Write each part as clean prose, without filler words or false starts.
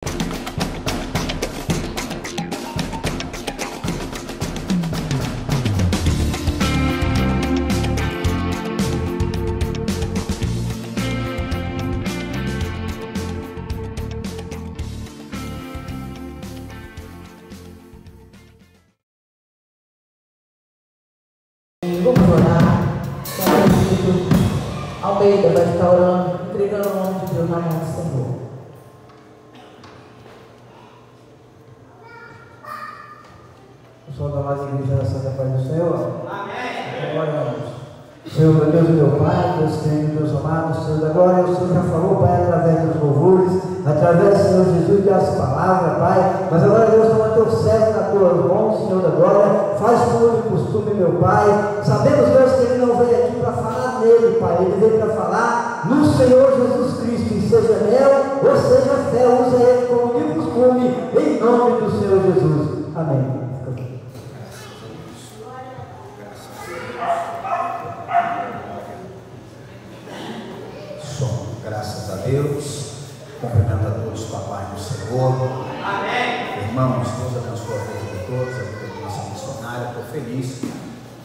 Vamos orar. Almeida vai estar orando, entregando o nome de Deus na mão do Senhor. Pessoal da nossa igreja da Santa Paz do Senhor. Amém. Oramos. Senhor, meu Deus e meu Pai, Deus querido, Deus amado, Senhor da glória, o Senhor já falou, Pai, através dos louvores, através, Senhor Jesus, das palavras, Pai, mas agora, Deus, toma teu servo na tua mão, Senhor da glória, faz como de costume, meu Pai. Sabemos, Deus, que ele não veio aqui para falar nele, Pai, ele veio para falar no Senhor Jesus Cristo, e seja mel ou seja fé, usa ele como de costume, em nome do Senhor Jesus. Amém. Graças a Deus, cumprimento a todos, papai no Senhor. Amém. Irmãos, Deus abençoe a vida de todos, a vida da nossa missionária. Estou feliz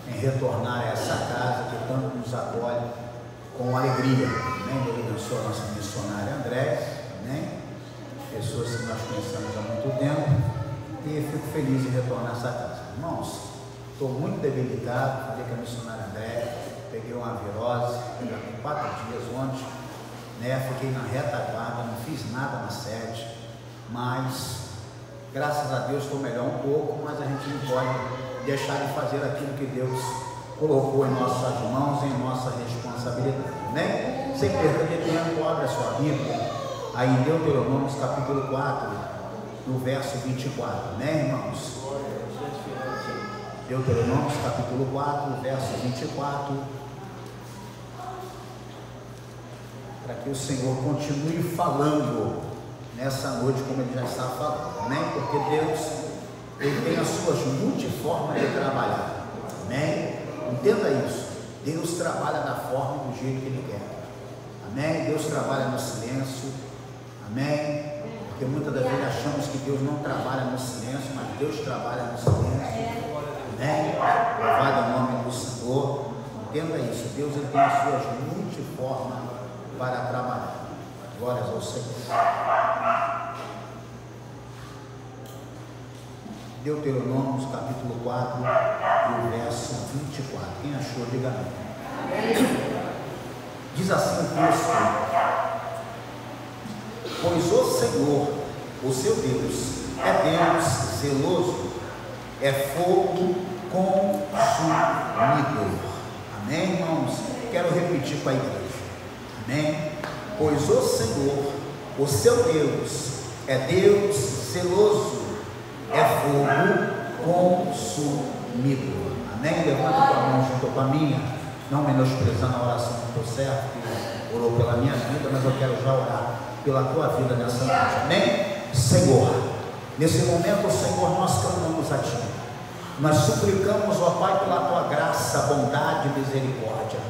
em retornar a essa casa que tanto nos acolhe com alegria. Amém. Deus abençoe a nossa missionária André. Amém. Pessoas que nós conhecemos há muito tempo, e fico feliz em retornar a essa casa. Irmãos, estou muito debilitado. Falei com a missionária André, peguei uma virose, com 4 dias ontem. Fiquei na retaguarda, não fiz nada na sede, mas graças a Deus estou melhor um pouco, mas a gente não pode deixar de fazer aquilo que Deus colocou em nossas mãos, em nossa responsabilidade, né? Sem perda de tempo, abre a sua Bíblia aí em Deuteronômio capítulo 4, no verso 24, né, irmãos? Deuteronômio capítulo 4, verso 24, para que o Senhor continue falando nessa noite como Ele já está falando, amém? Porque Deus, Ele tem as suas multiformas de trabalhar, amém? Entenda isso, Deus trabalha da forma e do jeito que Ele quer, amém? Deus trabalha no silêncio, amém? Porque muitas das vezes achamos que Deus não trabalha no silêncio, mas Deus trabalha no silêncio, amém? Louvado o nome do Senhor. Entenda isso, Deus Ele tem as suas multiformas para trabalhar. Glórias ao Senhor. Deuteronômio capítulo 4, o verso 24. Quem achou, diga amém. Diz assim o texto: pois o Senhor, o seu Deus, é Deus zeloso, é fogo consumidor. Amém, irmãos? Quero repetir com a igreja. Amém? Pois o Senhor, o seu Deus, é Deus zeloso, é fogo consumidor. Amém? Levanta tua mão junto com a minha, não menosprezando a oração do teu servo, que orou pela minha vida, mas eu quero já orar pela tua vida nessa noite. Amém? Senhor, nesse momento, Senhor, nós clamamos a Ti, nós suplicamos, ó Pai, pela tua graça, bondade e misericórdia.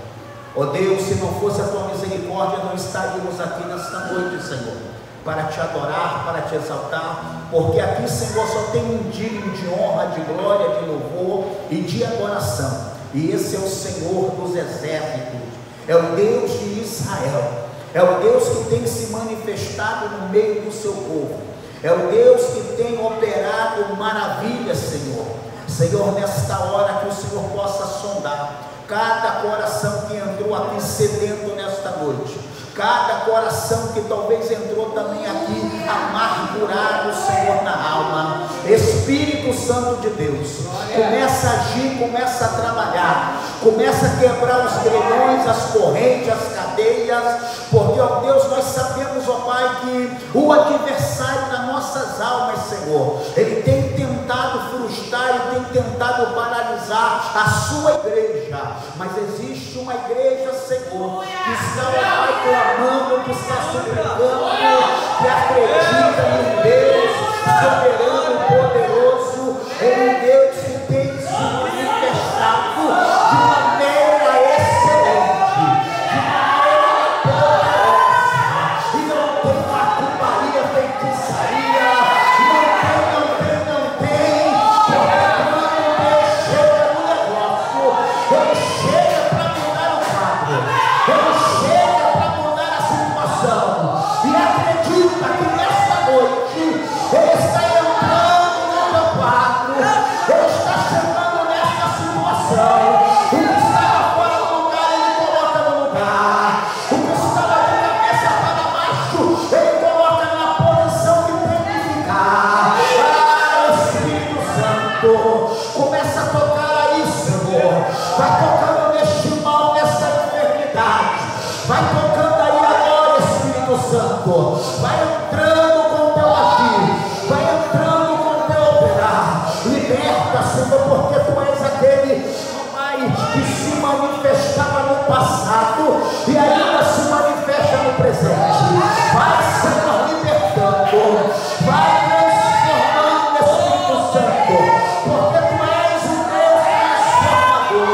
Ó Deus, se não fosse a tua misericórdia, não estaríamos aqui nesta noite, Senhor, para te adorar, para te exaltar, porque aqui, Senhor, só tem um digno de honra, de glória, de louvor e de adoração, e esse é o Senhor dos exércitos, é o Deus de Israel, é o Deus que tem se manifestado no meio do seu povo, é o Deus que tem operado maravilhas, Senhor. Senhor, nesta hora que o Senhor possa sondar cada coração que entrou aqui sedento nesta noite, cada coração que talvez entrou também aqui amargurado, Senhor, na alma. Espírito Santo de Deus, começa a agir, começa a trabalhar, começa a quebrar os grilhões, as correntes, as cadeias, porque, ó Deus, nós sabemos, ó Pai, que o adversário das nossas almas, Senhor, ele tem tentado frustrar, ele tem tentado paralisar a sua igreja, mas existe uma igreja, Senhor, que está, ó Pai, clamando, que está suplicando, que acredita em Deus soberano e poderoso, em Deus que tem se manifestado de maneira excelente, de maneira poderosa, e não tem macumbaria, feitiçaria, presente. Vai, Senhor, libertando. Vai transformando, Espírito Santo. Porque Tu és o Deus transformador.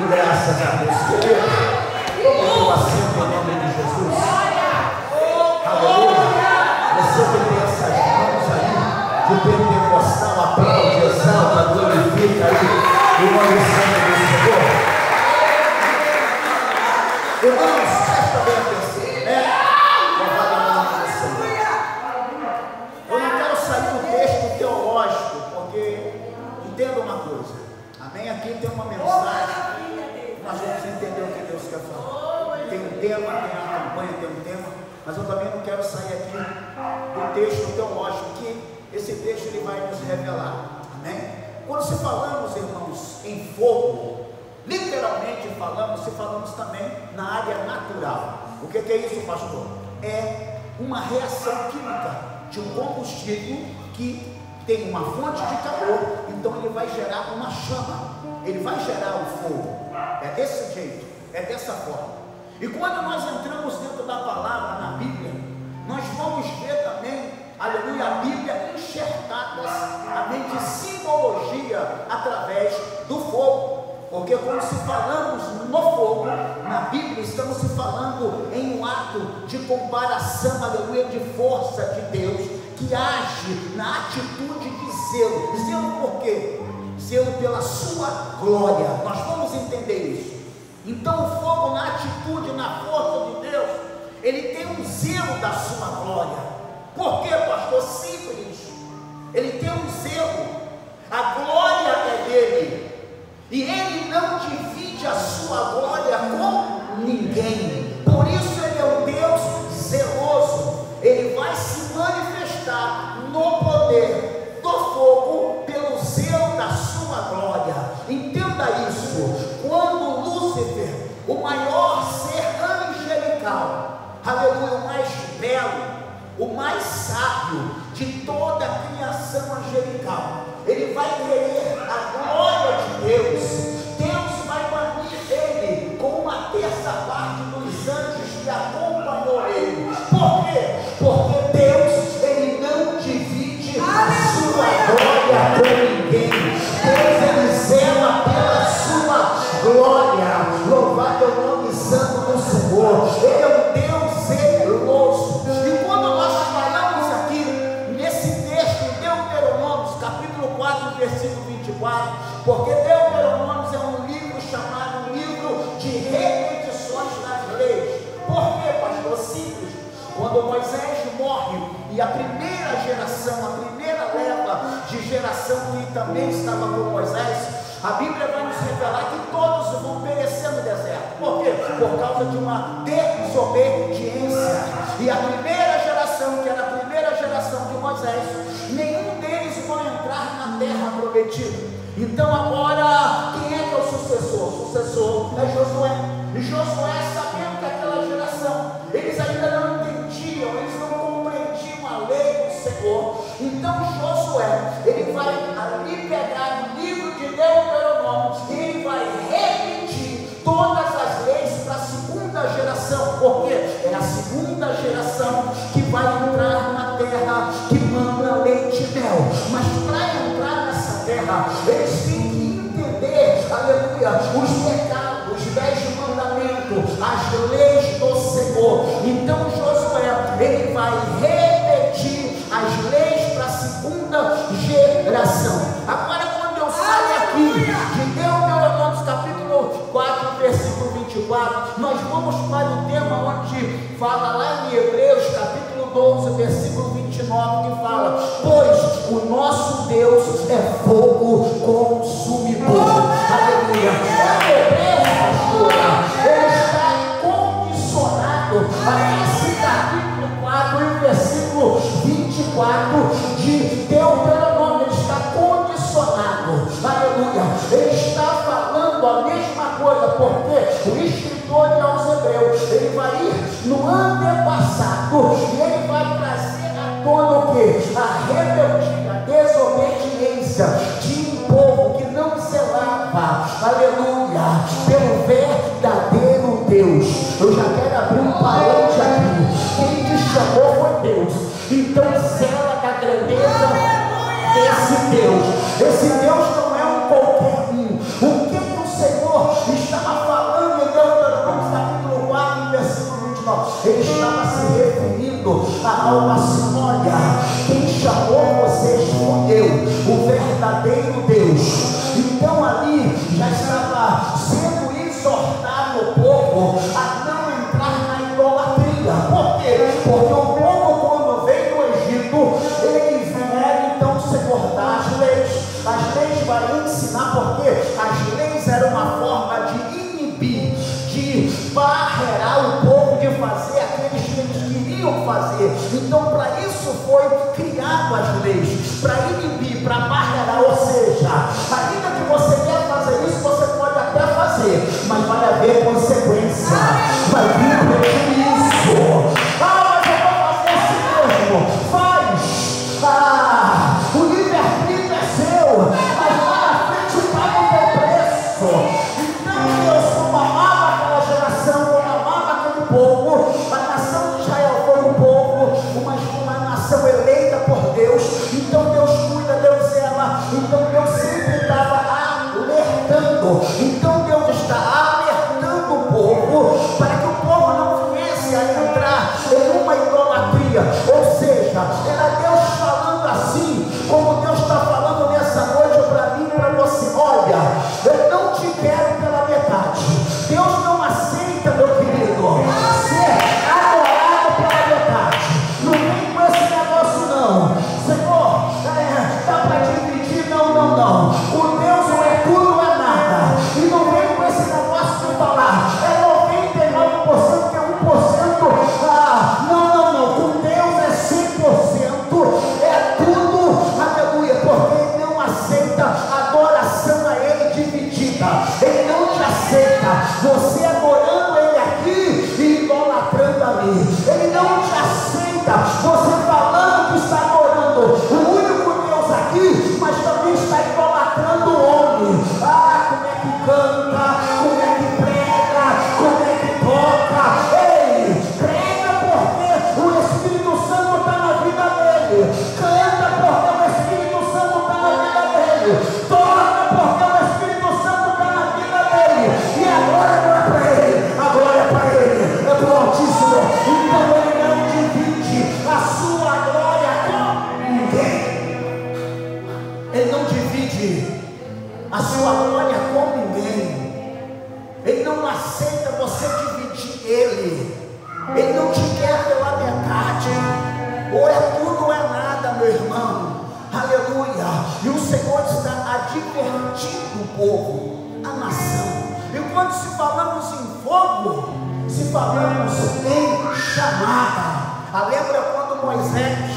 Graças a Deus. Toma o teu assento em nome de Jesus. Aleluia. Você que tem essas mãos aí de pentecostal, aplaude, exalta, glorifica aí o nome santo do Senhor. Irmãos, presta bem atenção. Louvado o nome do Senhor. Eu não quero sair do texto teológico, porque entenda uma coisa. Amém? Aqui tem uma mensagem. Nós vamos entender o que Deus quer falar. Tem um tema, tem uma campanha, tem um tema, mas eu também não quero sair aqui do texto teológico, que esse texto ele vai nos revelar. Amém? Quando se falamos, irmãos, em fogo, literalmente falamos, se falamos também na área natural. O que é isso, pastor? É uma reação química de um combustível que tem uma fonte de calor, então ele vai gerar uma chama, ele vai gerar o fogo. É desse jeito, é dessa forma. E quando nós entramos dentro da palavra na Bíblia, nós vamos ver também, aleluia, a Bíblia enxertadas, amém, de simbologia através do fogo. Porque quando se falamos no fogo, na Bíblia estamos se falando em um ato de comparação, aleluia, de força de Deus, que age na atitude de zelo. Zelo por quê? Zelo pela sua glória. Nós vamos entender isso. Então o fogo na atitude, na força de Deus, ele tem um zelo da sua glória. Por quê, pastor? Simples. Ele tem um zelo. A glória é dele. E ele não divide a sua glória com ninguém. Por isso ele é um Deus zeloso. Ele vai se manifestar no poder do fogo pelo zelo da sua glória. Entenda isso. Quando Lúcifer, o maior ser angelical, aleluia, o mais belo, o mais sábio de toda a criação angelical, ele vai querer a glória de Deus. Deus vai banir ele com uma terça parte dos anjos que acompanhou ele. Por quê? Porque Deus, ele não divide a sua glória com ninguém. Deus, ele zela pela sua glória. Louvado é o nome santo do Senhor. Ele é um Deus zeloso. E quando nós falamos aqui nesse texto, Deuteronômio, capítulo 4, versículo 24, porque Deuteronômio quando Moisés morre, e a primeira geração, a primeira leva de geração que também estava com Moisés, a Bíblia vai nos revelar que todos vão perecer no deserto. Por quê? Por causa de uma desobediência. E a primeira geração, que era a primeira geração de Moisés, nenhum deles vão entrar na terra prometida. Então agora, quem é que é o sucessor? O sucessor é Josué. E Josué, sabendo que aquela geração, eles ainda não entendiam, eles não compreendiam a lei do Senhor. Então Josué, ele vai ali pegar o livro de Deuteronômio e ele vai repetir todas as leis para a segunda geração, porque é a segunda geração que vai entrar na terra que manda leite e mel. Mas para entrar nessa terra, eles têm que entender, aleluia, os pecados, os 10 mandamentos, as leis do Senhor. Então Josué, ele vai repetir as leis para a segunda geração. Agora, quando eu saio aqui de Deuteronômio capítulo 4, versículo 24, nós vamos para o tema onde fala lá em Hebreus capítulo 12, versículo 29, que fala: pois o nosso Deus é fogo consumidor. Aleluia. Hebreus, pastora, ele está condicionado a esse capítulo 4 e o versículo 24 de Deuteronômio. Ele está condicionado, aleluia. Ele está falando a mesma coisa, porque o escritor aos Hebreus, ele vai ir no antepassado e ele vai trazer à tona o que? A rebeldia, a desobediência de um povo que não zelava, aleluia, pelo verdadeiro Deus. Eu já quero abrir um parênteses aqui. Quem te chamou foi Deus. Então zela da grandeza desse Deus. Esse Deus não é um qualquer um. O que o Senhor estava falando em Deuteronômio capítulo 4, versículo 29? Ele estava se referindo a algo assim: olha, quem chamou vocês foi eu, o verdadeiro Deus. Então ali já estava sendo exortado o povo a não entrar na idolatria. Por quê? Porque o povo, quando veio do Egito, eles vieram então se cortar as leis. As leis vai ensinar, porque as leis eram uma forma de inibir, de barrerar o povo de fazer aqueles que eles queriam fazer. Então para isso foi criado as leis, para inibir, para barrerar. Ou seja, ainda que você quer fazer isso, você pode até fazer, mas vai haver consequência, vai vir prejuízo. Mas eu vou fazer assim mesmo. Faz. O livre-arbítrio é seu, mas lá na frente paga o teu preço. Então Deus, como amava aquela geração, como amava aquele povo, a nação de Israel foi um povo, uma nação eleita por Deus. Então Deus cuida, Deus zela. Então Deus sempre estava alertando. Então Deus está alertando o povo para que o povo não viesse a entrar em uma idolatria. Ou seja, era Deus falando assim, como Deus está falando nessa noite para mim e para você: olha, eu não te quero pela metade. Deus não aceita, meu querido, ser adorado pela metade. Não vem com esse negócio não. Senhor, dá para dividir? Não. O Deus não é tudo, não é nada. E não vem com esse negócio de falar é 99%, que é 1%. Não. Com Deus é 100%. É tudo, aleluia. Porque Ele não aceita adoração a Ele dividida. Ele não te aceita você adorando Ele aqui e idolatrando a mim. Ele não te aceita você falando que está adorando o único Deus aqui, mas também está idolatrando o homem. Como é que canta, como é que prega, como é que toca. Ei, prega porque o Espírito Santo está na vida dele. Canta porque o Espírito Santo está na vida dele. Toca porque o Espírito Santo está na vida dele. E a glória não é para ele, a glória é para ele, é para o Altíssimo. Então ele não divide a sua glória com ninguém. Ele não divide a sua glória com ninguém. Ele não aceita você dividir Ele. Ele não te quer pela metade. povo, a nação. E quando se falamos em fogo, se falamos em chamada. Lembra quando Moisés,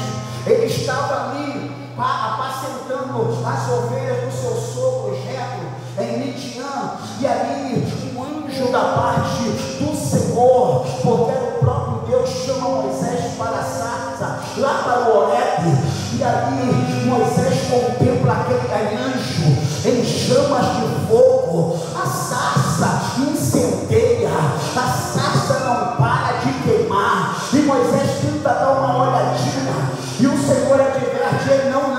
ele estava ali apacentando as ovelhas do seu sogro Jetro em Midian, e ali um anjo da parte do Senhor, porque era o próprio Deus, chama Moisés para a sarça, lá para o Horebe, e ali Moisés contempla aquele anjo em chamas de fogo. A sarça incendeia, a sarça não para de queimar, e Moisés tenta dar uma olhadinha, e o Senhor adverte ele: não,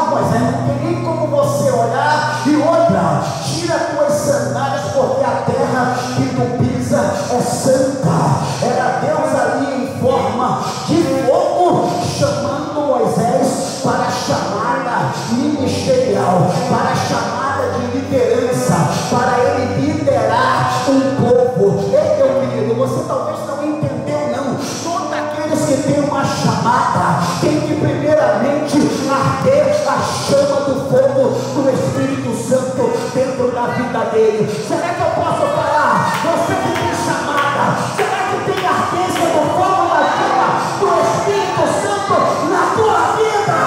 Moisés, não tem nem como você olhar, e outra, tira tuas sandálias, porque a terra que tu pisa é santa. Era Deus ali em forma de fogo, chamando Moisés para a chamada ministerial, para a chamada de liderança, para ele liderar um povo. Ei, meu querido, você talvez não entendeu, não. Todos aqueles que têm uma chamada têm que primeiramente arder a chama do fogo do Espírito Santo dentro da vida dele. Será que eu posso falar? Você que tem chamada, será que tem ardência do fogo da chama do Espírito Santo na tua vida?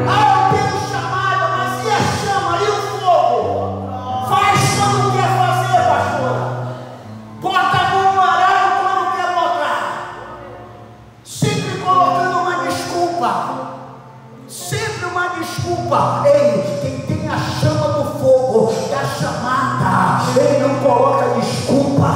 Eu tenho chamada, mas e a chama? E o fogo? Faz quando quer fazer, pastora. Bota a mão no arado quando quer botar. Sempre colocando uma desculpa. Sempre uma desculpa. Ei, quem tem a chama do fogo, é a chamada, ele não coloca desculpa,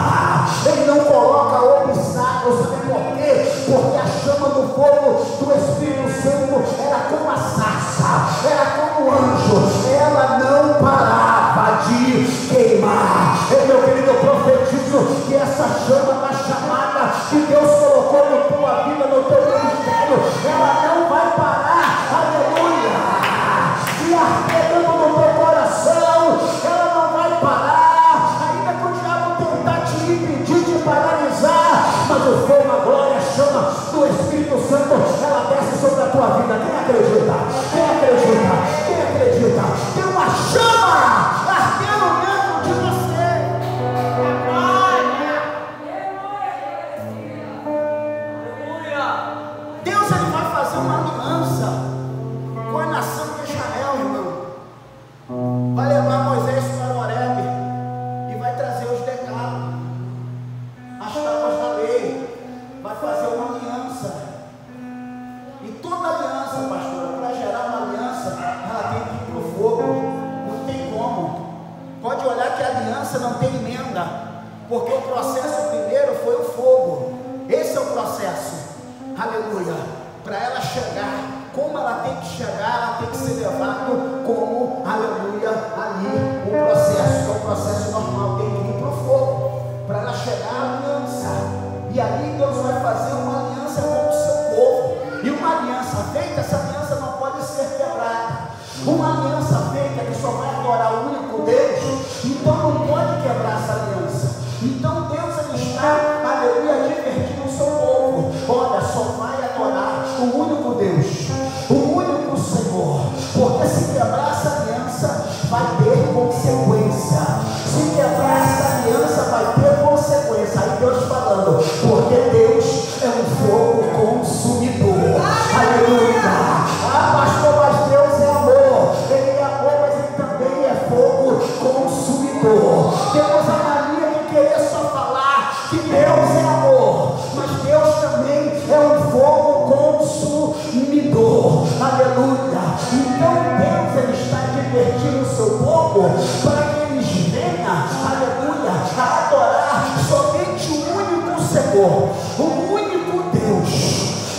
ele não coloca obstáculo. Sabe por quê? Porque a chama do fogo do Espírito Santo era como a sarça, era como o anjo, ela não parava de queimar. Ei, meu querido, eu profetizo que essa chama da chamada que Deus colocou na tua vida, no teu ministério, ela não vai parar. Aleluia! E ardendo no teu coração, ela não vai parar, ainda que o diabo tentar te impedir, te paralisar, mas o fogo, a glória, a chama do Espírito Santo, ela desce sobre a tua vida. Quem acredita? Quem acredita? Quem acredita? Tem uma chama ardendo dentro de você. Deus, ele vai fazer uma aliança com a nação de Israel, irmão. Vai levar Moisés para o Horebe e vai trazer os decálogos, as tábuas da lei, vai fazer uma aliança. E toda aliança, pastora, para gerar uma aliança, ela tem que ir para o fogo. Não tem como. Pode olhar que a aliança não tem emenda, porque o processo primeiro foi o fogo. Esse é o processo. Aleluia. Para ela chegar, como ela tem que chegar, ela tem que ser levada como, aleluia, ali o processo, que é o processo normal, tem que ir para o fogo, para ela chegar à aliança. E ali Deus vai fazer uma aliança com o seu povo, e uma aliança feita, essa aliança não pode ser quebrada. Uma aliança feita que só vai adorar o único Deus, então não pode quebrar essa aliança. Então Deus, ele está, aleluia, advertindo o seu povo: olha, só vai adorar o único Deus, o único Senhor, porque se quebrar essa aliança vai ter consequência. Se quebrar essa aliança vai ter consequência. Aí Deus falando, porque Deus é um fogo consumidor. Aleluia. Pastor, mas Deus é amor. Ele é amor, mas ele também é fogo consumidor. Temos a mania de querer só falar que Deus é amor, mas Deus também é um fogo consumidor. Aleluia. Então Deus, ele está divertindo o seu povo para que eles venham, aleluia, a adorar somente o único Senhor, o único Deus,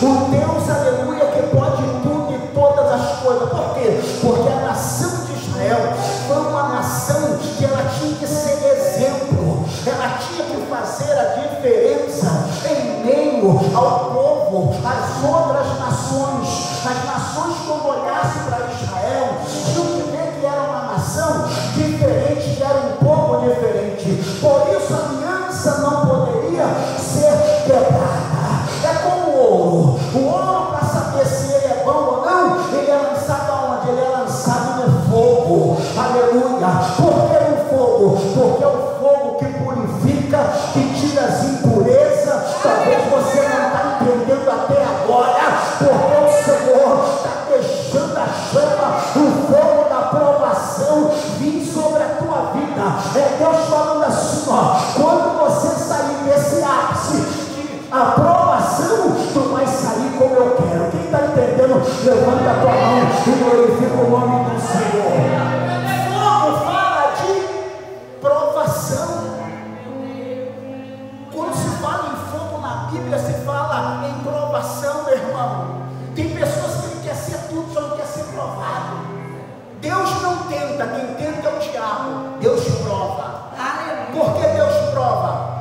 o Deus, aleluia, que pode tudo e todas as coisas. Por quê? Porque a nação de Israel foi uma nação que ela tinha que ser exemplo, ela tinha que fazer a diferença em meio ao povo, às outras nações. As nações, quando olhassem para Israel, tinham que ver que era uma nação diferente, que era um povo diferente. Por isso a aliança não poderia ser quebrada. É como o ouro. O ouro, para saber se ele é bom ou não, ele é lançado aonde? Ele é lançado no levanta a tua mão e glorifica o nome do Senhor. Fogo fala de provação. Quando se fala em fogo na Bíblia, se fala em provação, meu irmão. Tem pessoas que ele quer ser tudo, só não quer ser provado. Deus não tenta, quem tenta é o diabo. Deus prova. Por que Deus prova?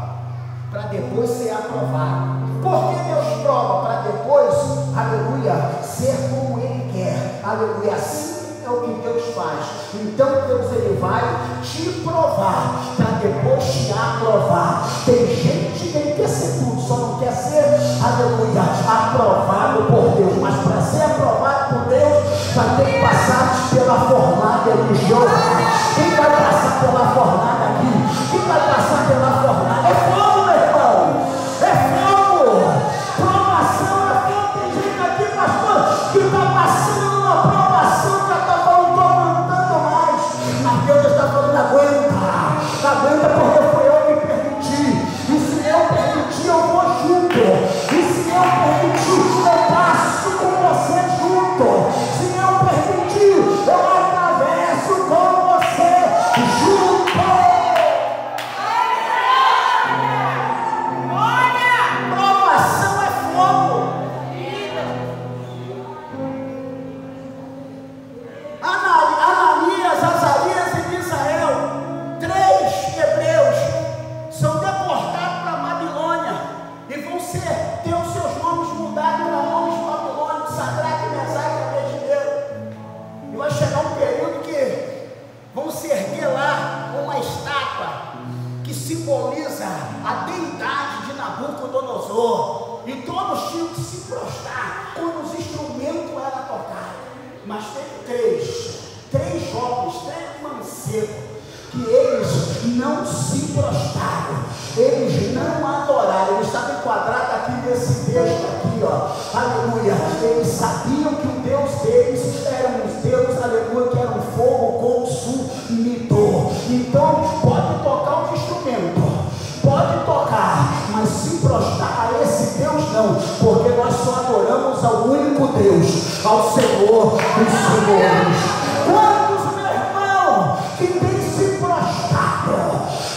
Para depois ser aprovado. Por que Deus prova? Para depois, aleluia, ser como Ele quer. Aleluia, assim é o que Deus faz. Então Deus, Ele vai te provar, para depois te aprovar. Tem gente que Ele quer ser tudo, só não quer ser, aleluia, aprovado por Deus. Mas para ser aprovado por Deus, vai ter que passar pela fornalha religiosa. Quem vai passar pela fornalha aqui? Quem vai passar pela fornalha? É fogo, meu irmão. É fogo. Provação é fogo. Tem gente aqui, pastor, que está passando numa provação, já está falando, estou aguentando mais. Mas Deus está falando, aguenta porque foi eu que permiti. E se eu permitir, eu vou junto. E se eu permitir, eu passo com você junto. Se eu permitir, eu atravesso com você junto. Provação é fogo. Ananias, Azarias e Misael, 3 hebreus, são deportados para a Babilônia e vão ter os seus nomes mudados para nomes babilônicos, Sadraque, Mesaque e Abednego. E vai chegar um período que vão se erguer lá uma estátua que simboliza a deidade de Nabucodonosor, e todos tinham que se prostrar quando os instrumentos eram tocados. Mas teve três jovens, 3 mancebos, que eles não se prostraram, eles não adoraram. Eles estavam enquadrados aqui nesse texto aqui, ó, aleluia. Eles sabiam que o Deus deles era um Deus, aleluia, que era um fogo consumidor. Então pode tocar os instrumentos, pode tocar, mas se prostrar a esse Deus não, porque nós só adoramos ao único Deus, ao Senhor dos Senhores. Quantos, meu irmão, que tem se prostrado?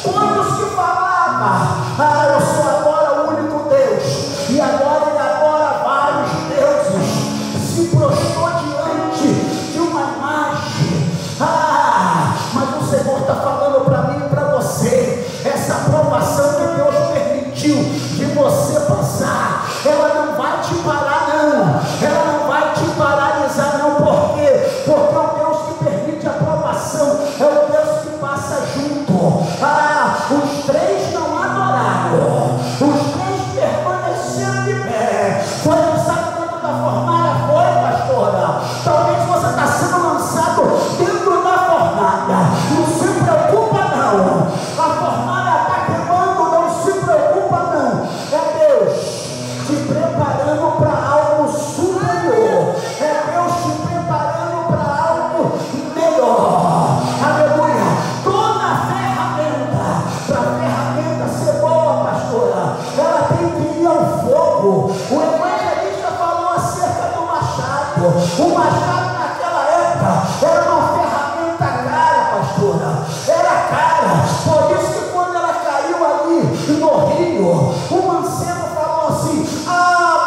Quantos que falavam, eu só adoro o único Deus, e agora ele adora vários deuses, se prostrou diante de uma imagem. Mas o Senhor está falando para mim e para você, essa aprovação que Deus permitiu de você passar, ela não vai te parar não, ela não vai te paralisar não. Por quê? Porque o Deus que permite a aprovação é o Deus que passa junto. Os 3 não adoraram, os 3 permaneceram de pé. Foi lançado dentro da fornalha, foi, pastora? Talvez você está sendo lançado dentro da fornalha, não se preocupa não, a fornalha está queimando, não se preocupa não. É Deus te preparando para algo superior, é Deus te preparando para algo melhor, aleluia. Toda ferramenta, para a ferramenta ser boa, pastora, ela tem que ir ao fogo. O evangelista falou acerca do machado. O machado naquela época era uma ferramenta cara, pastora, era cara. Por isso que quando ela caiu ali no rio, o mancebo falou assim,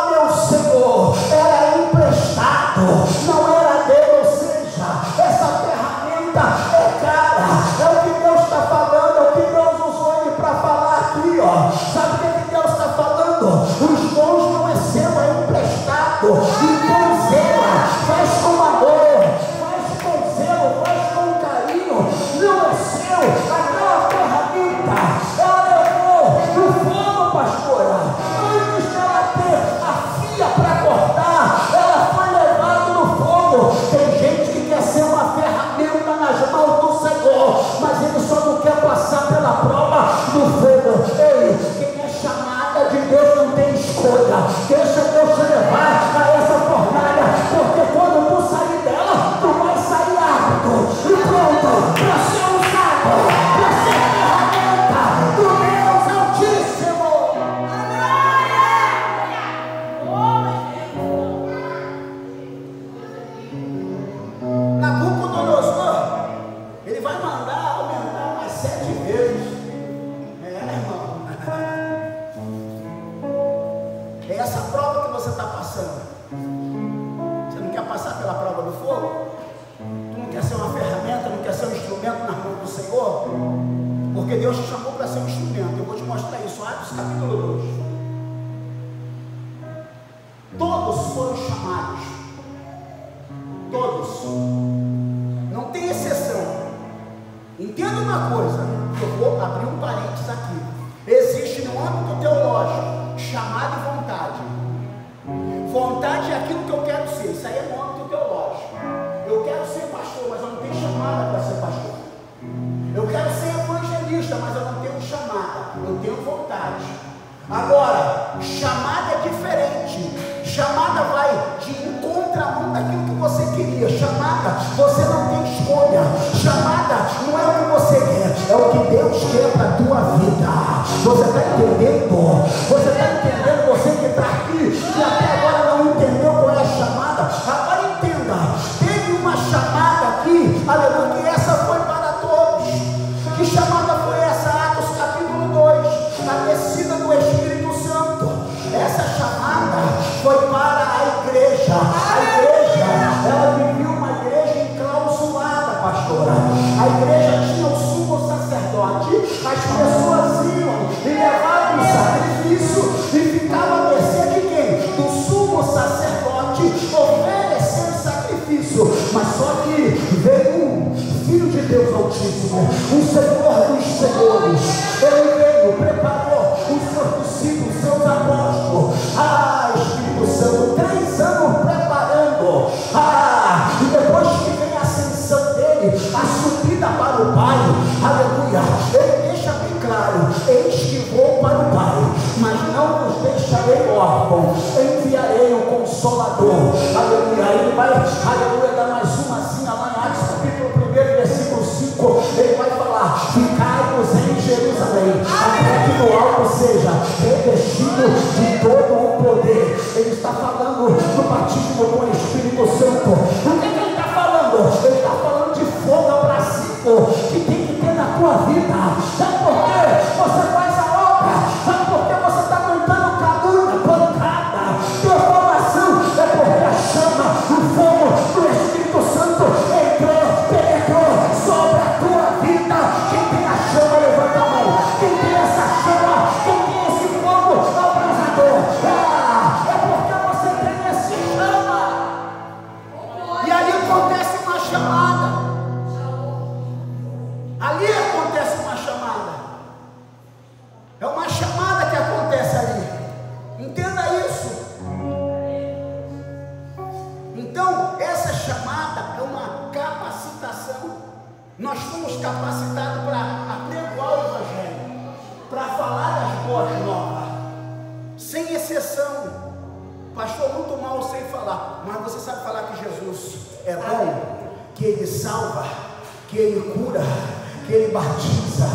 meu Senhor, era emprestado, não era dele. Ou seja, essa ferramenta é cara, é o que Deus está falando, é o que Deus usou ele para falar aqui, ó. Sabe o que Deus está falando? Os dons não é seu, é emprestado. Então zela, faz com amor, faz com zelo, faz com carinho, não é seu. Aquela ferramenta, ela levou no fogo, pastora. Antes dela ter a fia para cortar, ela foi levada no fogo. Tem gente que quer ser uma ferramenta nas mãos do Senhor, mas ele só não quer passar pela prova do fogo. Ei, quem é chamada de Deus não tem escolha. importantes aqui. Existe no âmbito teológico chamada e vontade. Vontade é aquilo que eu quero ser, isso aí é no âmbito teológico. Eu quero ser pastor, mas eu não tenho chamada para ser pastor. Eu quero ser evangelista, mas eu não tenho chamada, eu tenho vontade. Agora, chamada é diferente. Chamada vai de contramão daquilo que você queria. Chamada, você não tem escolha. Chamada não é o que você quer, é o que Deus quer para a tua vida. Você está entendendo? Você está entendendo? Você que está aqui e até agora não entendeu qual é a chamada, agora entenda. Teve uma chamada aqui, aleluia, que essa foi para todos. Que chamada foi essa? Atos capítulo 2, a descida do Espírito Santo. Essa chamada foi para a igreja. A igreja, ela vivia uma igreja enclausulada, pastora. A igreja tinha o sumo sacerdote, as pessoas iam e levavam o sacrifício e ficavam a mercê de quem? Do sumo sacerdote, oferecendo sacrifício. Mas só que veio um Filho de Deus Altíssimo, o Senhor dos Senhores. Ele veio, preparou os seus discípulos, seus apóstolos. Espírito Santo, 3 anos preparando. E depois que vem a ascensão dele, a subida para o Pai, aleluia, ele deixa bem claro: eis que vou para o Pai, mas não vos deixarei órfãos, enviarei o Consolador. Aleluia, ele vai, aleluia, dar mais umazinha lá em Atos capítulo 1, versículo 5, ele vai falar: ficai-vos em Jerusalém, até que no alto seja revestido de todo o poder. Ele está falando do batismo com o Espírito Santo. O que ele está falando? Ele está falando de fogo abrasivo que tem que ter na tua vida. Sabe por quê? Você faz a obra. Sabe por que você está aguentando calúnia, pancada, deformação? É porque a chama, o fogo do Espírito Santo entrou, penetrou sobre a tua vida. Quem tem a chama, levanta a mão. Quem tem essa chama, quem tem esse fogo abrasador, é porque você tem esse chama. E ali acontece uma chamada. Ali acontece uma chamada. É uma chamada que acontece ali. Entenda isso. Então, essa chamada é uma capacitação. Nós fomos capacitados para apregoar o Evangelho, para falar das boas novas, sem exceção. Pastor, muito mal sei falar, mas você sabe falar que Jesus é bom, que Ele salva, que Ele cura, que Ele batiza.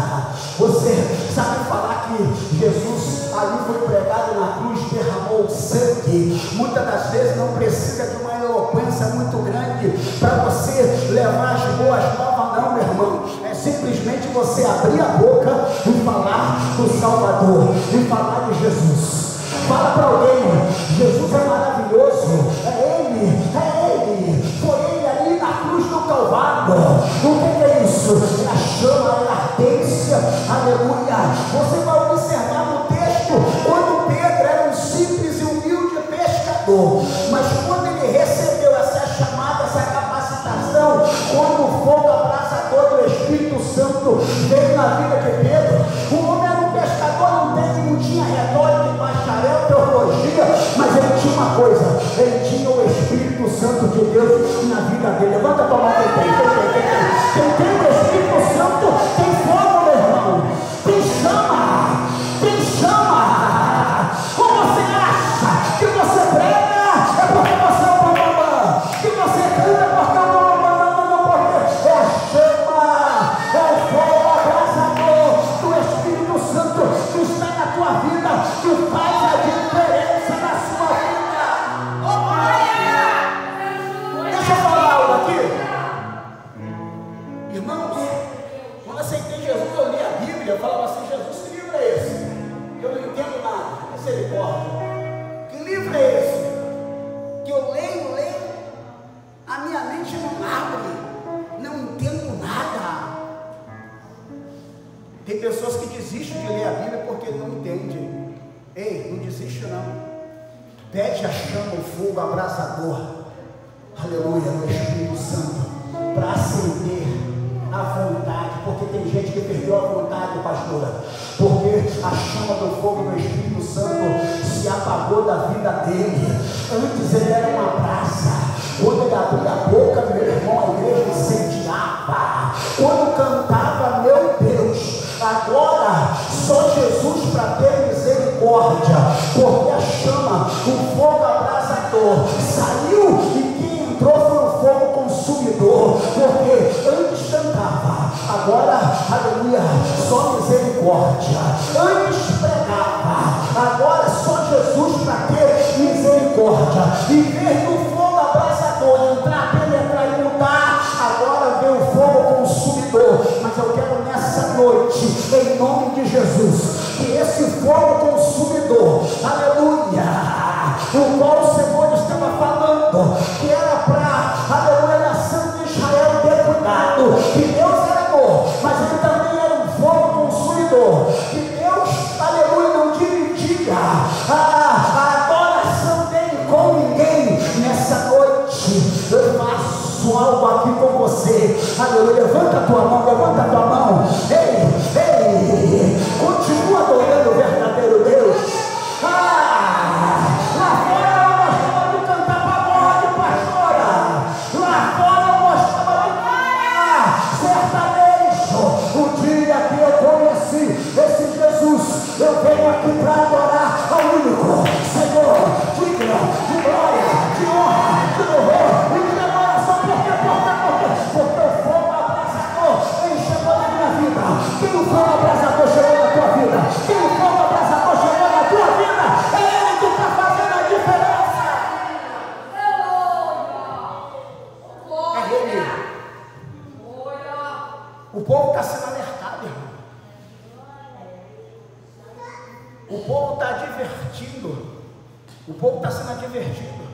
Você sabe falar que Jesus ali foi pregado na cruz, derramou sangue. Muitas das vezes não precisa de uma eloquência muito grande para você levar as boas novas, não, meu irmão. É simplesmente você abrir a boca e falar do Salvador, e falar de Jesus. Fala para alguém: Jesus é maravilhoso, é Ele, foi Ele ali na cruz do Calvário. O que é isso? É a chama, é a ardência, aleluia. Você vai observar no texto, quando Pedro era um simples e humilde pescador, mas quando ele recebeu essa chamada, essa capacitação, quando o fogo abrasador do Espírito Santo veio na vida de Pedro, o homem era um pescador, não tinha retórica e bacharel, teologia, mas ele tinha uma coisa: ele tinha o Espírito Santo de Deus na vida dele. Levanta a tua mão, quem tem o Espírito Santo tem fogo, meu irmão, tem chama, tem chama. Ou você acha que você prega é porque você é o bambambam, que você canta é porque é o bambambam? Não, porque é a chama, é o fogo abrasador do Espírito Santo que está na tua vida, que faz a diferença na sua vida. Deixa eu falar algo aqui. Irmãos, quando aceitei Jesus, eu li a Bíblia, eu falava assim: Jesus, que livro é esse? Eu não entendo nada. Misericórdia. Que livro é esse? Que eu leio, a minha mente não abre, não entendo nada. Tem pessoas que desistem de ler a Bíblia porque não entendem. Ei, não desiste não. Pede a chama, o fogo abrasador, aleluia, do Espírito Santo, para acender a vontade porque tem gente que perdeu a vontade, pastora, porque a chama do fogo do Espírito Santo se apagou da vida dele. Antes ele era uma praça. Quando ele abria a boca, meu irmão, a igreja incendiava. Quando cantava, meu Deus, agora só Jesus para ter misericórdia, porque a chama, o fogo abrasador saiu e quem entrou foi o fogo consumidor, porque antes cantava, agora, aleluia, só misericórdia. Antes pregava, agora só Jesus para ter misericórdia. E ver no fogo abrasador entrar, penetrar e mudar, agora vem o fogo consumidor. Mas eu quero nessa noite, em nome de Jesus, que esse fogo consumidor, aleluia, o qual o Senhor estava falando, que era para, aleluia, a nação de Israel ter cuidado, que Deus era amor, mas ele também era um fogo consumidor, que Deus, aleluia, não dividia a adoração dele com ninguém. Nessa noite eu faço algo aqui com você, aleluia. Levanta a tua mão, ei, continua adorando o verdadeiro Deus. Lá fora eu gostava de cantar pagode, pastora. Lá fora eu gostava de cantar sertanejo. O dia que eu conheci esse Jesus, eu venho aqui para adorar ao único Senhor, digno de glória, de honra, de louvor e de adoração. Porque o fogo abrasador ele chegou na minha vida. Quem o fogo abrasador chegou na tua vida? Quem o fogo abrasador chegou na tua vida? É ele que está fazendo a diferença. É ele. O povo está sendo alertado, irmão. O povo está advertindo. O povo está sendo advertido.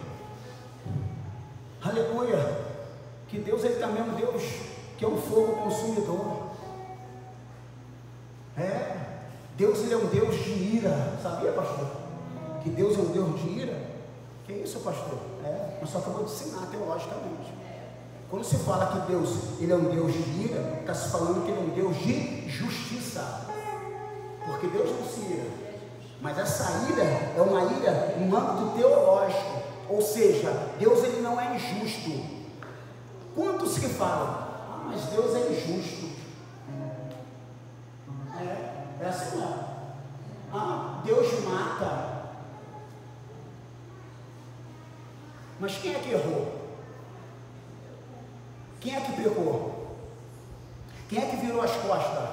Aleluia. Que Deus ele também é um Deus que é um fogo consumidor. Deus ele é um Deus de ira. Sabia, pastor? Que Deus é um Deus de ira? Que isso, pastor? Mas só acabou de ensinar teologicamente. Quando se fala que Deus ele é um Deus de ira, está se falando que ele é um Deus de justiça. Porque Deus não se ira. Mas essa ira é uma ira no âmbito teológico. Ou seja, Deus ele não é injusto. Quantos que falam, mas Deus é injusto? É assim não. Deus mata. Mas quem é que errou? Quem é que pecou? Quem é que virou as costas?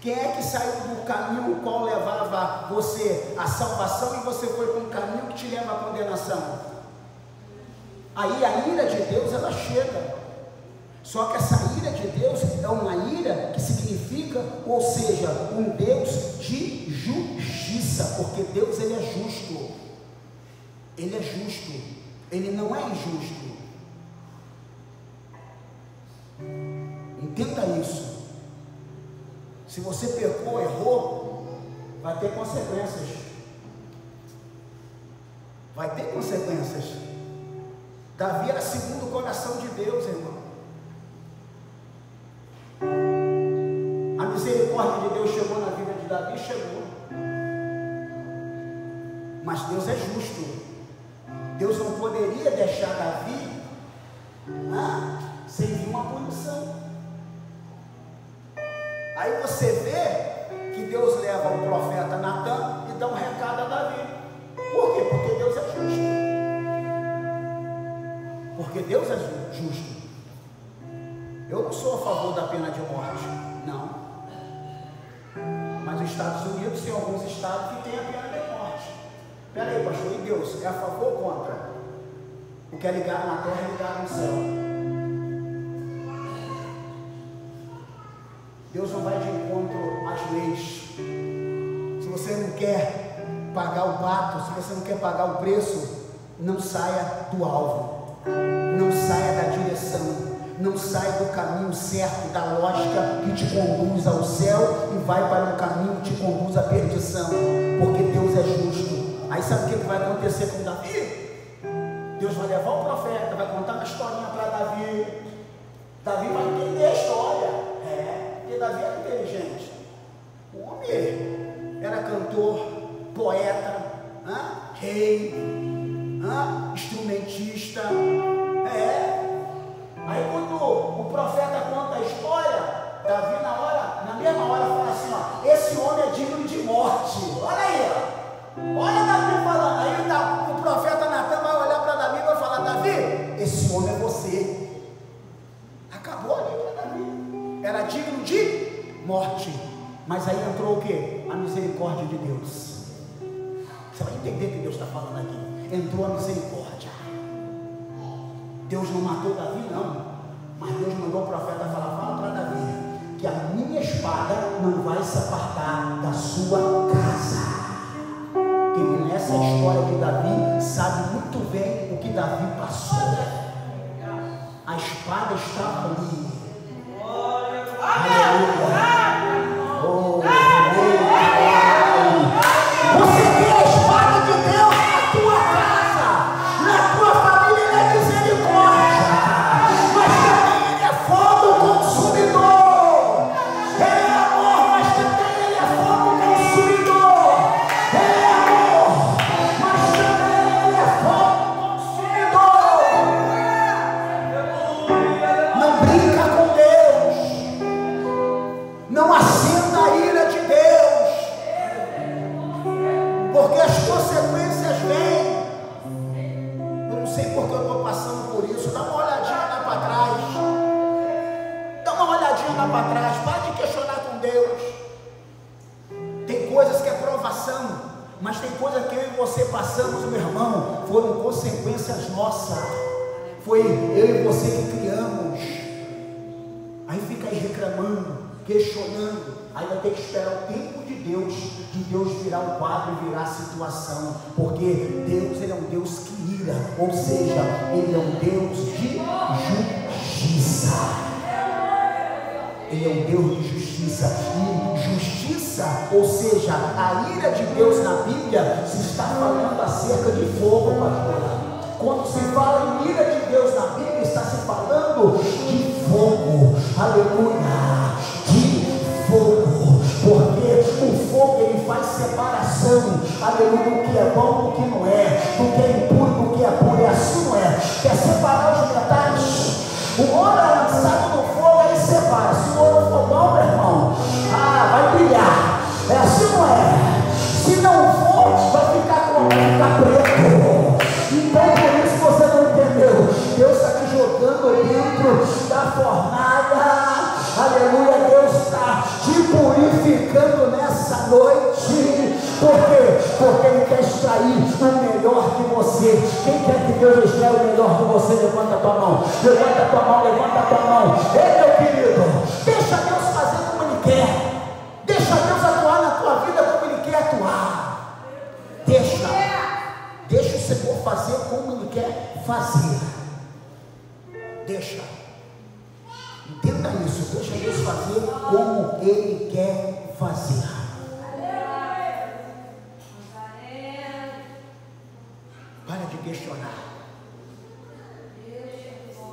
Quem é que saiu do caminho o qual levava você à salvação e você foi para um caminho que te leva à condenação? Aí a ira de Deus ela chega. Só que essa ira de Deus é uma ira que significa, ou seja, um Deus de justiça, porque Deus ele é justo. Ele é justo. Ele não é injusto. Entenda isso. Se você pecou, errou, vai ter consequências. Vai ter consequências. Davi era segundo o coração de Deus, irmão. A misericórdia de Deus chegou na vida de Davi, chegou. Mas Deus é justo. Deus não poderia deixar Davi sem vir uma punição. Aí você vê que Deus leva o profeta Natan e dá um recado a Davi. Por quê? Porque Deus é justo. Porque Deus é justo. Eu não sou a favor da pena de morte, não. Mas os Estados Unidos tem alguns estados que têm a pena de morte. Espera aí, pastor, e Deus é a favor ou contra? O que é ligado na terra é ligado no céu. Deus não vai de encontro às leis. Se você não quer pagar o pato, se você não quer pagar o preço, não saia do alvo, não saia da direção, não saia do caminho certo, da lógica que te conduz ao céu e vai para um caminho que te conduz à perdição, porque Deus é justo. Aí sabe o que vai acontecer com Davi? Deus vai levar o profeta, vai contar uma historinha para Davi. Davi vai entender a história. porque Davi era inteligente. O homem era cantor, poeta, rei, instrumentista. Aí quando o profeta conta a história, Davi na mesma hora fala assim, ó, esse homem é digno de morte. Olha aí, ó. Olha Davi falando. Aí o profeta Natan vai olhar para Davi e vai falar, Davi, esse homem é você. Acabou ali para Davi. Era digno de morte. Mas aí entrou o quê? A misericórdia de Deus. Você vai entender o que Deus está falando aqui. Entrou a misericórdia. Deus não matou Davi, não. Mas Deus mandou o profeta falar, fala para Davi, que a minha espada não vai se apartar da sua casa. Quem conhece a história de Davi sabe muito bem o que Davi passou. A espada estava ali. Aleluia. Você tem a espada de Deus na tua casa, na tua família, Ele é misericórdia, mas também Ele é fogo consumidor. Ele é amor, mas também Ele é fogo consumidor. Ele é amor, mas também Ele é fogo consumidor. Não brinca com Deus, não acenda a ira de Deus, porque as consequências vêm. Eu não sei porque eu estou passando por isso. Dá uma olhadinha lá para trás. Dá uma olhadinha lá para trás. Para de questionar com Deus. Tem coisas que é provação, mas tem coisas que eu e você passamos, meu irmão, foram consequências nossas. Foi eu e você que criamos. Aí fica aí reclamando, questionando. Aí vai ter que esperar o tempo de Deus virar o quadro e virar a situação, porque Deus, Ele é um Deus que ira, ou seja, Ele é um Deus de justiça. Ele é um Deus de justiça, e justiça, ou seja, a ira de Deus na Bíblia se está falando acerca de fogo, pastor. Quando se fala em ira de Deus na Bíblia, está se falando de fogo, aleluia, de fogo, porque o fogo ele faz separação, aleluia, do que é bom do que não é, do que é impuro do que é puro, e assim não é. Quer separar os metais? O ouro é lançado no fogo, ele separa. Se o ouro for bom, meu irmão, vai brilhar. É assim não é? Se não for, vai ficar como? Vai ficar preto. Então por isso você não entendeu. Deus está te jogando dentro da fornalha. Aleluia, Deus está te purificando nessa noite. Por quê? Porque Ele quer extrair o melhor de você. Quem quer que Deus extraia o melhor de você? Levanta a tua mão. Levanta a tua mão, levanta a tua mão. Ei, meu querido, deixa Deus fazer como Ele quer. Deixa Deus atuar na tua vida como Ele quer atuar. Deixa o Senhor fazer como Ele quer fazer. Deixa. Entenda isso. Deixa Deus fazer como Ele quer fazer. Para de questionar.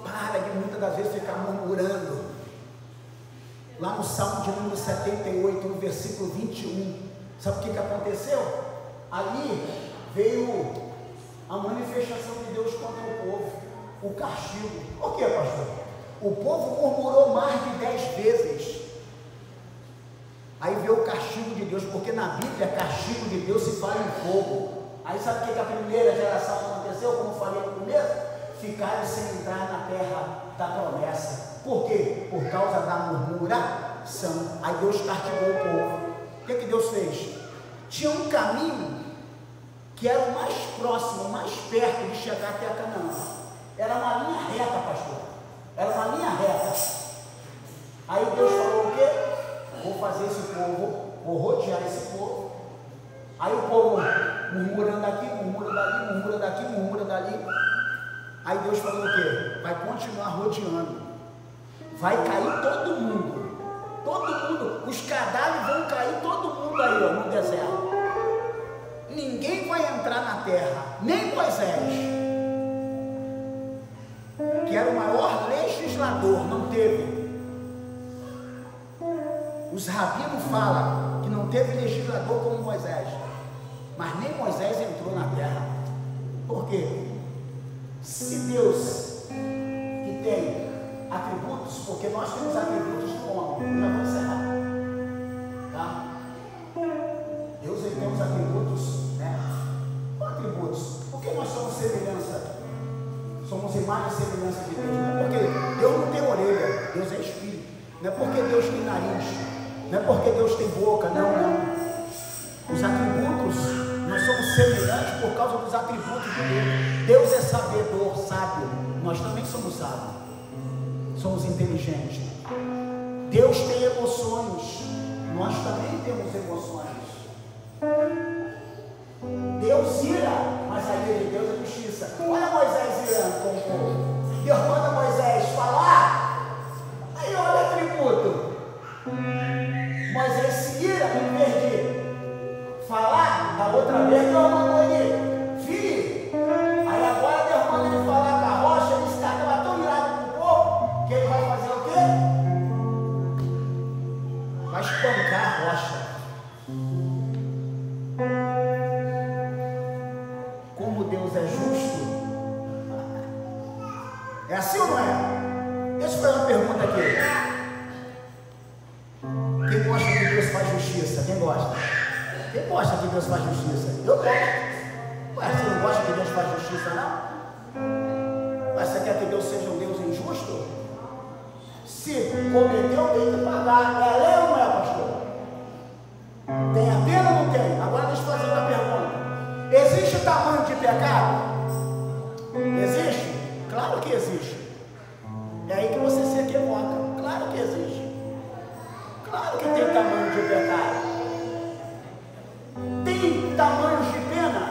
Para de muitas das vezes ficar murmurando. Lá no Salmo de número 78, no versículo 21, sabe o que aconteceu? Ali veio a manifestação de Deus contra o povo, o castigo. Por quê, pastor? O povo murmurou mais de 10 vezes. Aí veio o castigo de Deus, porque na Bíblia, castigo de Deus se fala em fogo. Aí sabe o que a primeira geração aconteceu? Como falei no começo? Ficaram sem entrar na terra da promessa. Por quê? Por causa da murmuração. Aí Deus castigou o povo. O que Deus fez? Tinha um caminho que era o mais próximo, o mais perto de chegar até a Canaã. Era uma linha reta, pastor. Era uma linha reta. Aí Deus falou o quê? Vou fazer esse povo, vou rodear esse povo. Aí o povo murmurando aqui, murmura dali, murmura daqui, murmura dali. Aí Deus falou o quê? Vai continuar rodeando. Vai cair todo mundo. Todo mundo. Os cadáveres vão cair todo mundo aí, ó, no deserto. Ninguém vai entrar na terra. Nem Moisés, que era o maior legislador, não teve. Os rabinos falam que não teve legislador como Moisés, mas nem Moisés entrou na terra. Por quê? Se Deus, que tem atributos, porque nós temos atributos do homem, já vou encerrar, tá? Deus ele tem os atributos, né? Qual atributos? Porque nós somos semelhança, somos imagem e semelhança de Deus. Não é porque Deus não tem orelha, Deus é espírito. Não é porque Deus tem nariz, não é porque Deus tem boca, não. Os atributos, nós somos semelhantes por causa dos atributos de Deus. Deus é sabedor, sábio. Nós também somos sábios, somos inteligentes. Deus tem emoções, nós também temos emoções. Deus ira, mas a ira de Deus é justiça. Olha Moisés irando com o povo. Deus manda Moisés falar. Aí olha o atributo. Moisés se ira em vez de falar. Da outra vez Deus mandou ele vir. Aí agora Deus manda ele falar com a rocha. Ele estava tão irado com o povo que ele vai fazer o quê? Vai espancar a rocha. Como Deus é justo. É assim ou não é? Deixa eu fazer uma pergunta aqui. Quem gosta que Deus faz justiça? Quem gosta? Quem gosta que Deus faz justiça? Eu gosto. Ué, você não gosta que Deus faz justiça, não? Mas você quer que Deus seja um Deus injusto? Se cometeu, tem que pagar. É lei ou não é, pastor? Tem a pena ou não tem? Agora deixa eu fazer uma pergunta. Existe o tamanho de pecado? Existe? Claro que existe. É aí que você se equivoca. Claro que existe. Claro que tem tamanho de pecado. Tem tamanhos de pena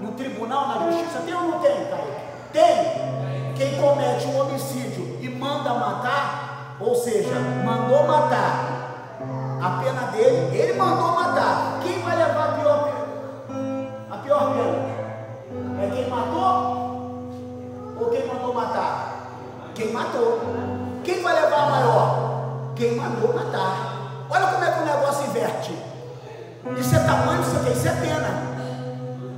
no tribunal, na justiça? Tem ou não tem, Caio? Tem. Quem comete um homicídio e manda matar, ou seja, mandou matar, a pena dele, ele mandou matar. Quem vai levar a pior pena? É quem matou ou quem mandou matar? Quem matou. Quem vai levar a maior? Quem mandou matar. Olha como é que o negócio inverte. Isso é tamanho, isso é pena.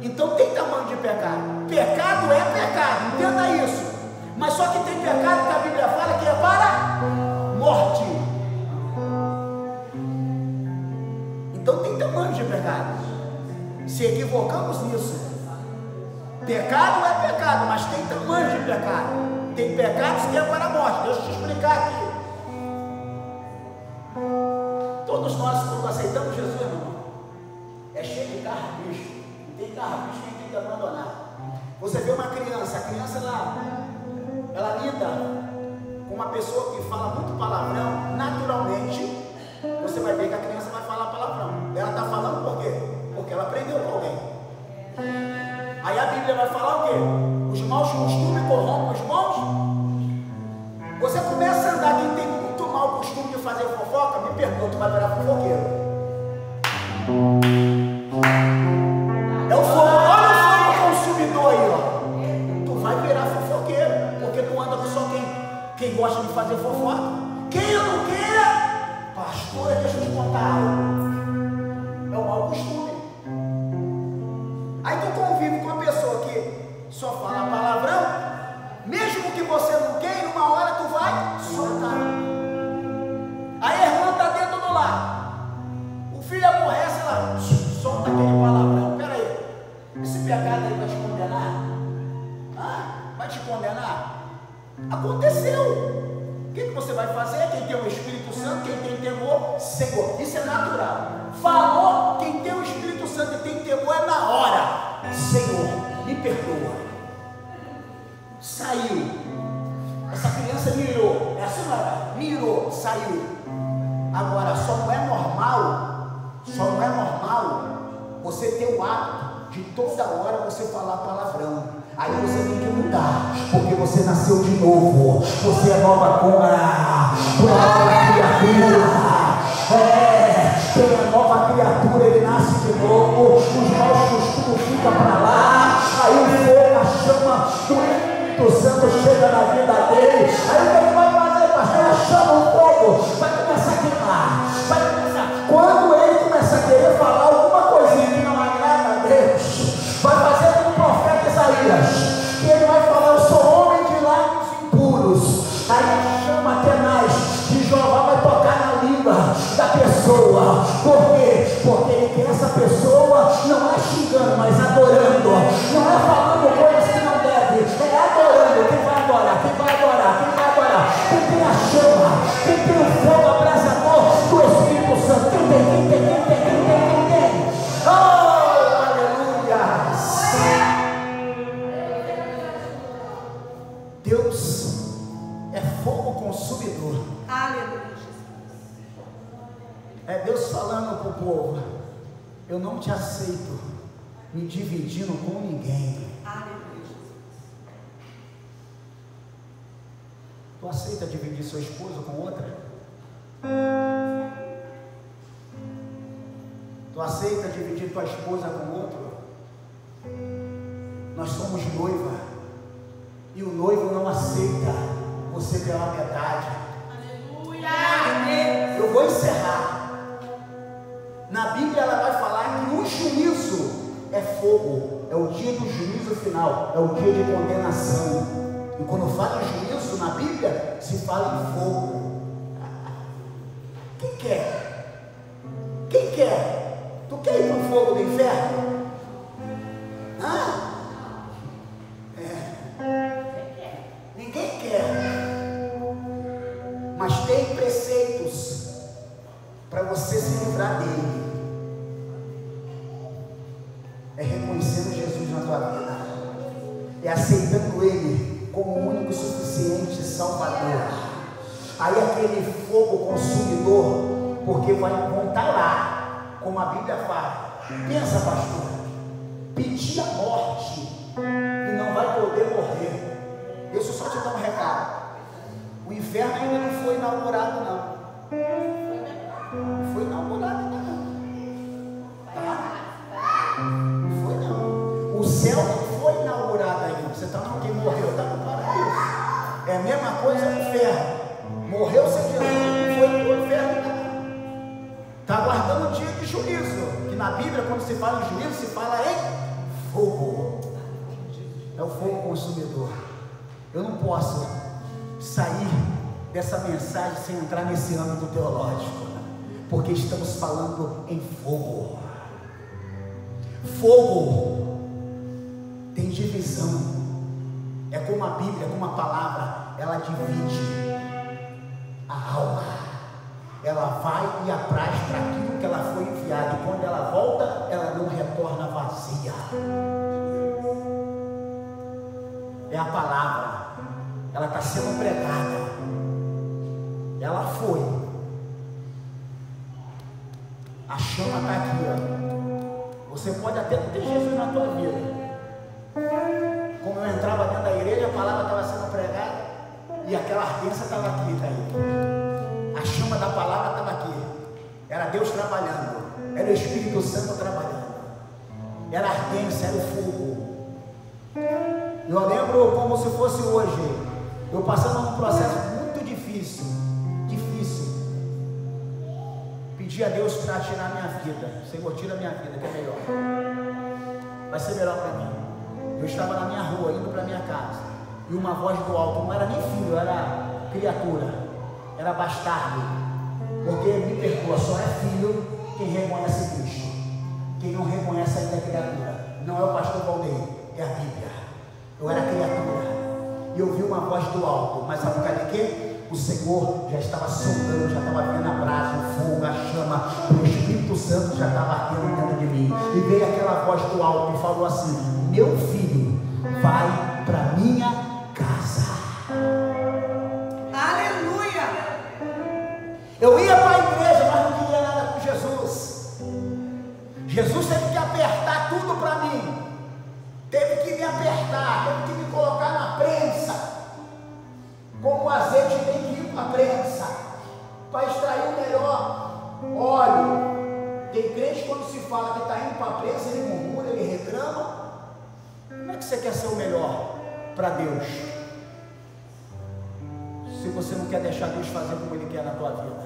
Então tem tamanho de pecado. Pecado é pecado, entenda isso. Mas só que tem pecado que a Bíblia fala que é para morte. Então tem tamanho de pecado. Se equivocamos nisso. Pecado é pecado, mas tem tamanho de pecado. Tem pecados que é para a morte. Deixa eu te explicar aqui. Todos nós, quando aceitamos Jesus, irmão, é cheio de carrapicho. Não tem carrapicho que tem que abandonar. Você vê uma criança, a criança ela lida com uma pessoa que fala muito palavrão, naturalmente, você vai ver que a criança vai falar palavrão. Ela está falando por quê? Porque ela aprendeu com alguém. Aí a Bíblia vai falar o quê? Os maus costumes corrompem os bons. Você começa a andar, quem tem muito mau costume de fazer fofoca, me pergunta, tu vai virar fofoqueiro. É o fogo, olha o fogo consumidor aí, ó. Tu vai virar fofoqueiro, porque tu anda com só quem gosta de fazer fofoca. Quem eu não queira, pastora, deixa eu te contar algo. É o mau costume. Aí tu convive com uma pessoa que só fala palavrão, mesmo que você não queira, uma hora tu vai soltar. Aí a irmã está dentro do lar, o filho aborrece, ela solta aquele palavrão. Pera aí, esse pecado aí vai te condenar? Vai te condenar? Aconteceu. O que você vai fazer? Quem tem o Espírito Santo, quem tem temor, Senhor, isso é natural. Falou, quem tem o Espírito Santo e tem temor é na hora. Senhor, me perdoa. Saiu. Essa criança mirou. É assim, não é? Mirou, saiu. Agora, só não é normal você ter o hábito de toda hora você falar palavrão. Aí você tem que mudar, porque você nasceu de novo. Você é nova criatura. Tem a nova criatura, ele nasce de novo. Os maus costumes ficam para lá. Aí o fogo, a chama do Espírito Santo chega na vida dele. Aí o que ele vai fazer, pastor? Chama o fogo, vai começar a queimar, vai começar Quando ele começa a querer falar alguma coisinha que não agrada a Deus, vai fazer como o profeta Isaías, que ele vai falar: eu sou homem de lábios impuros. Aí ele chama Kenaz de Jeová, vai tocar na língua da pessoa. Por quê? Porque ele quer essa pessoa não é xingando, mas adorando. Não é falando coisas que não deve, é adorando. Quem vai adorar? Quem vai adorar? Quem vai adorar? Quem tem a chama, quem tem o fogo abrasador do Espírito Santo? Quem tem? Oh, aleluia! Deus é fogo consumidor. Aleluia. É Deus falando para o povo: eu não te aceito me dividindo com ninguém. Aleluia. Tu aceita dividir sua esposa com outra? Tu aceita dividir tua esposa com outro? Nós somos noiva, e o noivo não aceita você pela metade. Aleluia. Eu vou encerrar. Na Bíblia ela vai falar que o juízo é fogo, é o dia do juízo final, é o dia de condenação. E quando fala em juízo na Bíblia, se fala em fogo. Quem quer? Quem quer? Tu quer ir para o fogo do inferno? Hã? Ninguém quer. Mas tem preceitos para você se livrar dele. É reconhecendo Jesus na tua vida, é aceitando ele como o único e suficiente Salvador. Aí aquele fogo consumidor, porque vão estar lá, como a Bíblia fala. Pensa, pastor, pedir a morte e não vai poder morrer. Deixa eu só te dar um recado: o inferno ainda não foi inaugurado, não. Não foi inaugurado ainda, não. Tá? Não foi, não. O céu não foi inaugurado ainda. Você está não, quem morreu está no paraíso. É a mesma coisa no inferno. Morreu sem Jesus, não foi para o inferno ainda, não. Está aguardando o dia de juízo. Que na Bíblia, quando se fala em juízo, se fala em fogo. É o fogo consumidor. Eu não posso sair dessa mensagem sem entrar nesse âmbito teológico, porque estamos falando em fogo. Fogo tem divisão. É como a Bíblia, como a palavra, ela divide a alma. Ela vai e apraz para aquilo que ela foi enviada, e quando ela volta, ela não retorna vazia. É a palavra, ela está sendo pregada, ela foi, a chama está aqui, ó. Você pode até não ter Jesus na tua vida. Como eu entrava dentro da igreja, a palavra estava sendo pregada e aquela ardência estava aqui, Caí. A chama da palavra estava aqui. Era Deus trabalhando, era o Espírito Santo trabalhando, era a ardência, era o fogo. Eu lembro como se fosse hoje, eu passando num processo muito difícil, pedi a Deus para tirar minha vida. Senhor, tira minha vida, que é melhor, vai ser melhor para mim. Eu estava na minha rua, indo para minha casa, e uma voz do alto, não era nem filho, era criatura, era bastardo, porque me perdoa, só é filho quem reconhece Cristo. Quem não reconhece ainda é criatura. Não é o pastor Valdeir, é a Bíblia. Eu era criatura e eu vi uma voz do alto, mas sabe de quê? O Senhor já estava sondando, já estava vendo a brasa, o fogo, a chama, o Espírito Santo já estava ardendo dentro de mim. E veio aquela voz do alto e falou assim: meu filho, vai para minha casa. Aleluia! Eu ia para a igreja, mas não queria nada com Jesus. Jesus teve que apertar tudo para mim. Teve que me apertar, teve que me colocar na prensa. Como o azeite tem que ir para a prensa, para extrair o melhor óleo. Tem crente, quando se fala que está indo para a prensa, ele murmura, ele reclama. Como é que você quer ser o melhor para Deus, se você não quer deixar Deus fazer como Ele quer na tua vida?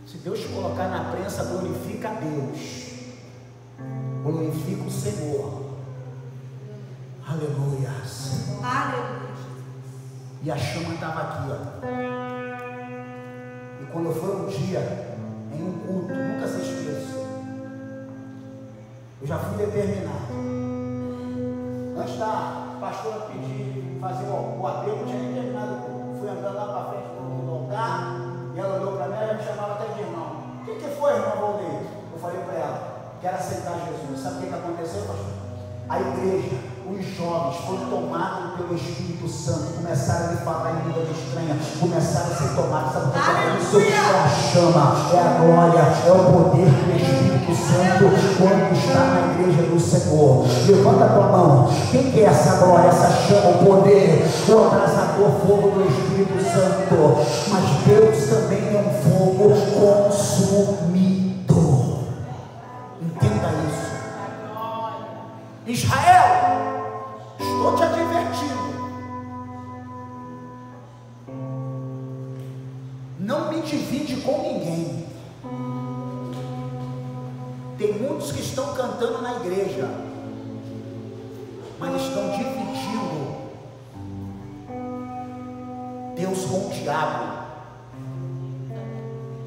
Se Deus te colocar na prensa, glorifica a Deus, glorifica o Senhor. Aleluia. Aleluia. E a chama estava aqui, ó. E quando foi um dia, em um culto, nunca se esqueça, eu já fui determinado. Antes da pastora pedir, fazer o apelo, tinha nem terminado o culto. Fui andando lá para frente do altar, e ela olhou para mim, ela me chamava até de irmão. O que foi, irmão Valdeir? Eu falei para ela, quero aceitar Jesus. Sabe o que aconteceu, pastor? A igreja, os jovens foram tomados pelo Espírito Santo, começaram a lhe falar em língua estranha, começaram a ser tomados. Sabe o que é isso? É a chama, é a glória, é o poder do Espírito Santo quando está na igreja do Senhor. Levanta a tua mão. Quem quer essa glória, essa chama, o poder, o abrasador fogo do Espírito Santo? Mas Deus também é um fogo consumidor. Entenda isso. Israel, estou te advertindo, não me divide com ninguém. Tem muitos que estão cantando na igreja, mas estão dividindo Deus com o diabo.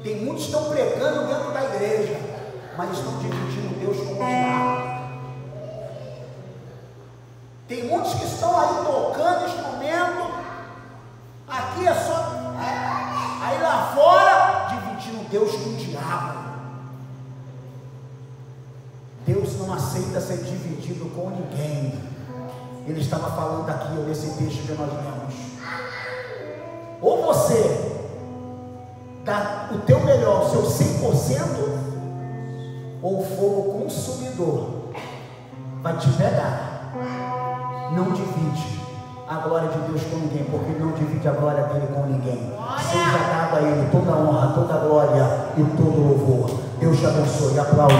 Tem muitos que estão pregando dentro da igreja, mas estão dividindo Deus com o diabo. Tem muitos que estão aí tocando instrumento, aqui é só, aí lá fora, dividindo Deus com o diabo. Deus não aceita ser dividido com ninguém. Ele estava falando aqui, nesse texto que nós lemos. Ou você dá o teu melhor, o seu 100%, ou o fogo consumidor vai te pegar. Não divide a glória de Deus com ninguém, porque Ele não divide a glória dele com ninguém. Seja dado a Ele toda a honra, toda a glória e todo o louvor. Deus te abençoe. Aplausos.